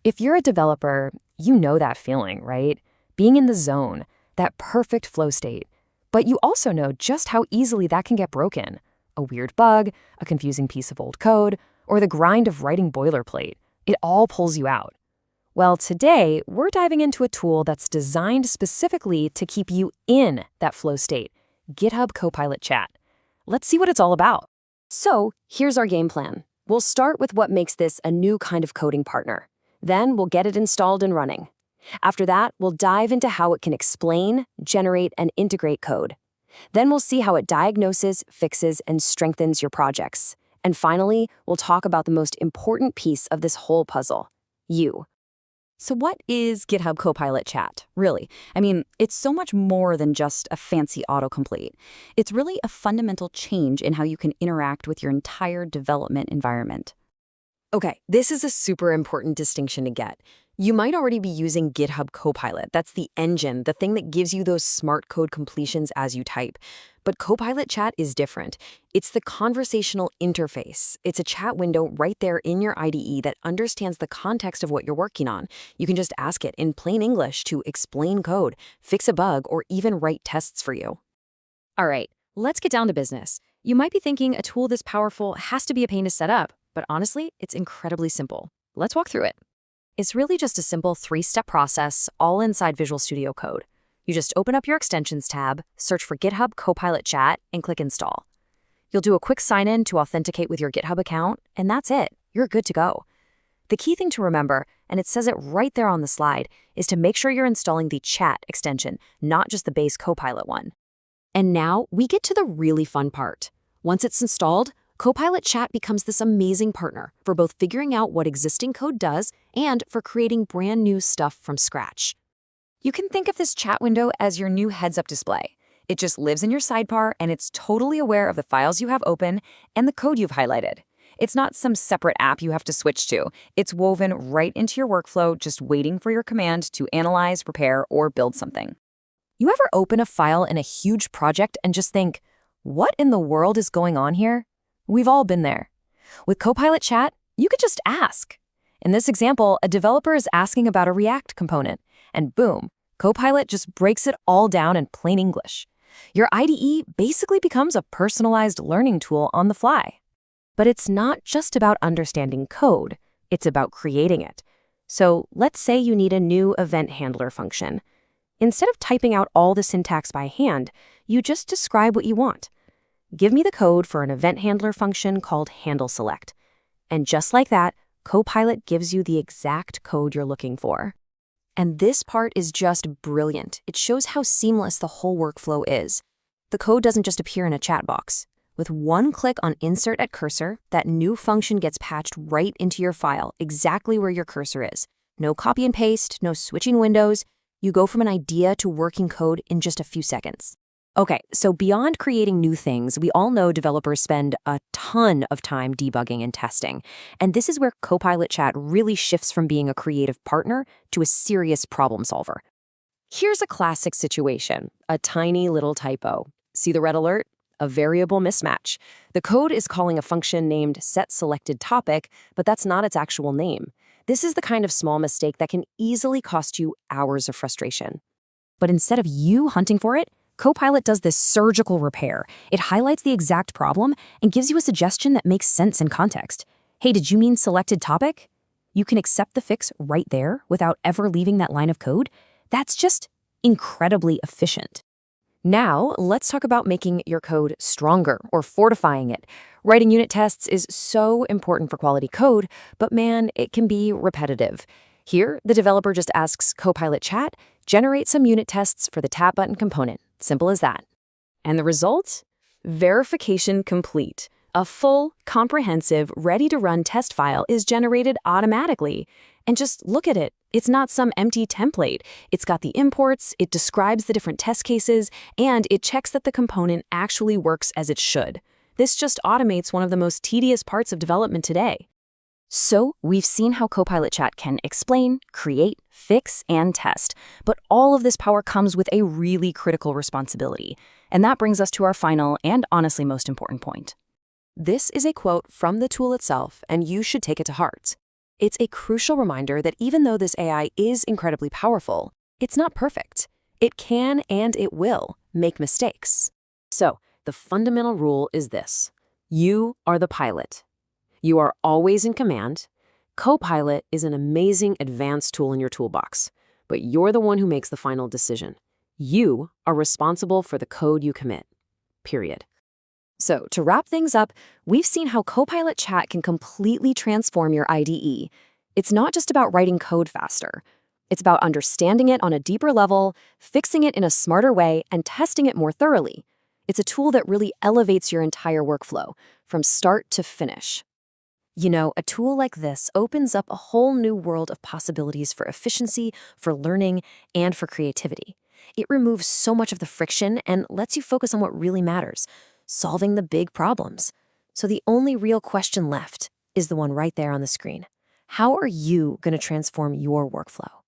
If you're a developer, you know that feeling, right? Being in the zone, that perfect flow state. But you also know just how easily that can get broken. A weird bug, a confusing piece of old code, or the grind of writing boilerplate. It all pulls you out. Well, today, we're diving into a tool that's designed specifically to keep you in that flow state, GitHub Copilot Chat. Let's see what it's all about. So, here's our game plan. We'll start with what makes this a new kind of coding partner. Then we'll get it installed and running. After that, we'll dive into how it can explain, generate, and integrate code. Then we'll see how it diagnoses, fixes, and strengthens your projects. And finally, we'll talk about the most important piece of this whole puzzle, you. So what is GitHub Copilot Chat, really? I mean, it's so much more than just a fancy autocomplete. It's really a fundamental change in how you can interact with your entire development environment. Okay, this is a super important distinction to get. You might already be using GitHub Copilot. That's the engine, the thing that gives you those smart code completions as you type. But Copilot Chat is different. It's the conversational interface. It's a chat window right there in your IDE that understands the context of what you're working on. You can just ask it in plain English to explain code, fix a bug, or even write tests for you. All right, let's get down to business. You might be thinking a tool this powerful has to be a pain to set up, but honestly, it's incredibly simple. Let's walk through it. It's really just a simple 3-step process, all inside Visual Studio Code. You just open up your Extensions tab, search for GitHub Copilot Chat, and click Install. You'll do a quick sign-in to authenticate with your GitHub account, and that's it. You're good to go. The key thing to remember, and it says it right there on the slide, is to make sure you're installing the Chat extension, not just the base Copilot one. And now we get to the really fun part. Once it's installed, Copilot Chat becomes this amazing partner for both figuring out what existing code does and for creating brand new stuff from scratch. You can think of this chat window as your new heads-up display. It just lives in your sidebar and it's totally aware of the files you have open and the code you've highlighted. It's not some separate app you have to switch to. It's woven right into your workflow, just waiting for your command to analyze, repair, or build something. You ever open a file in a huge project and just think, what in the world is going on here? We've all been there. With Copilot Chat, you could just ask. In this example, a developer is asking about a React component, and boom, Copilot just breaks it all down in plain English. Your IDE basically becomes a personalized learning tool on the fly. But it's not just about understanding code, it's about creating it. So let's say you need a new event handler function. Instead of typing out all the syntax by hand, you just describe what you want. Give me the code for an event handler function called handleSelect. And just like that, Copilot gives you the exact code you're looking for. And this part is just brilliant. It shows how seamless the whole workflow is. The code doesn't just appear in a chat box. With one click on Insert at Cursor, that new function gets patched right into your file, exactly where your cursor is. No copy and paste, no switching windows. You go from an idea to working code in just a few seconds. Okay, so beyond creating new things, we all know developers spend a ton of time debugging and testing. And this is where Copilot Chat really shifts from being a creative partner to a serious problem solver. Here's a classic situation, a tiny little typo. See the red alert? A variable mismatch. The code is calling a function named setSelectedTopic, but that's not its actual name. This is the kind of small mistake that can easily cost you hours of frustration. But instead of you hunting for it, Copilot does this surgical repair. It highlights the exact problem and gives you a suggestion that makes sense in context. Hey, did you mean selected topic? You can accept the fix right there without ever leaving that line of code. That's just incredibly efficient. Now, let's talk about making your code stronger or fortifying it. Writing unit tests is so important for quality code, but man, it can be repetitive. Here, the developer just asks Copilot Chat, generate some unit tests for the tap button component. Simple as that. And the result? Verification complete. A full, comprehensive, ready-to-run test file is generated automatically. And just look at it. It's not some empty template. It's got the imports, it describes the different test cases, and it checks that the component actually works as it should. This just automates one of the most tedious parts of development today. So, we've seen how Copilot Chat can explain, create, fix, and test. But all of this power comes with a really critical responsibility. And that brings us to our final and honestly most important point. This is a quote from the tool itself, and you should take it to heart. It's a crucial reminder that even though this AI is incredibly powerful, it's not perfect. It can and it will make mistakes. So, the fundamental rule is this. You are the pilot. You are always in command. Copilot is an amazing advanced tool in your toolbox, but you're the one who makes the final decision. You are responsible for the code you commit. Period. So, to wrap things up, we've seen how Copilot Chat can completely transform your IDE. It's not just about writing code faster. It's about understanding it on a deeper level, fixing it in a smarter way, and testing it more thoroughly. It's a tool that really elevates your entire workflow, from start to finish. You know, a tool like this opens up a whole new world of possibilities for efficiency, for learning, and for creativity. It removes so much of the friction and lets you focus on what really matters, solving the big problems. So the only real question left is the one right there on the screen. How are you going to transform your workflow?